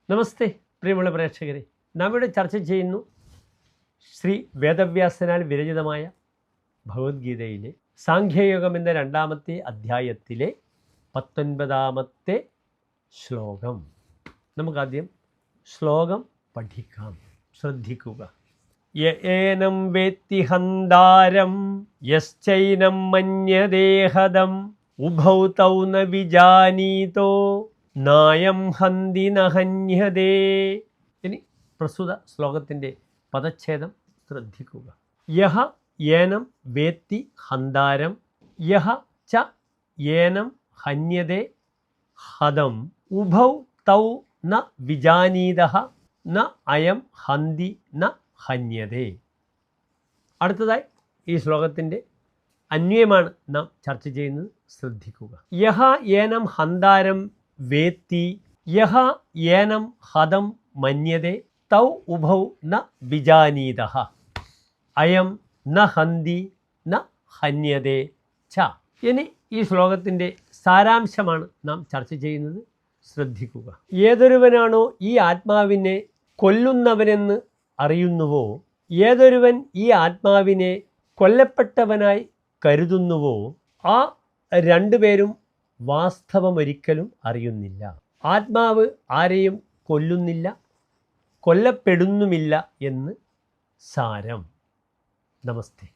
നമസ്തേ പ്രിയമുള്ള പ്രേക്ഷകരെ, നാം ഇവിടെ ചർച്ച ചെയ്യുന്നു ശ്രീ വേദവ്യാസനാൽ വിരചിതമായ ഭഗവത്ഗീതയിലെ സാഖ്യയോഗം എന്ന 2-ാമത്തെ അധ്യായത്തിലെ 19-ാമത്തെ ശ്ലോകം. നമുക്കാദ്യം ശ്ലോകം പഠിക്കാം, ശ്രദ്ധിക്കുക. യേനം വേത്തി ഹന്താരം യശ്ചൈനം മന്യദേഹദം ഉഭൗ തൗ ന വിജാനീതോ നായം ഹന്തി നഹന്യതേ. ഇനി പ്രസ്തുത ശ്ലോകത്തിൻ്റെ പദച്ഛേദം ശ്രദ്ധിക്കുക. യഹ ഏനം വേത്തി ഹന്താരം യഹ ച ഏനം ഹന്യതേ ഹതം ഉഭൗ തൗ ന വിജാനീതഃ ന അയം ഹന്തി ന ഹന്യതേ. അടുത്തതായി ഈ ശ്ലോകത്തിൻ്റെ അന്വയമാണ് നാം ചർച്ച ചെയ്യുന്നത്, ശ്രദ്ധിക്കുക. യഹ ഏനം ഹന്താരം വേത്തി യഹ ഏനം ഹതം മന്യതേ തൗ ഉഭൗ ന വിജാനീതഃ അയം ന ഹന്തി ന ഹന്യതേ ച. ഇനി ഈ ശ്ലോകത്തിൻ്റെ സാരാംശമാണ് നാം ചർച്ച ചെയ്യുന്നത്, ശ്രദ്ധിക്കുക. ഏതൊരുവനാണോ ഈ ആത്മാവിനെ കൊല്ലുന്നവനെന്ന് അറിയുന്നുവോ, ഏതൊരുവൻ ഈ ആത്മാവിനെ കൊല്ലപ്പെട്ടവനായി കരുതുന്നുവോ, ആ രണ്ടുപേരും വാസ്തവമൊരിക്കലും അറിയുന്നില്ല. ആത്മാവ് ആരെയും കൊല്ലുന്നില്ല, കൊല്ലപ്പെടുന്നുമില്ല എന്ന് സാരം. നമസ്തേ.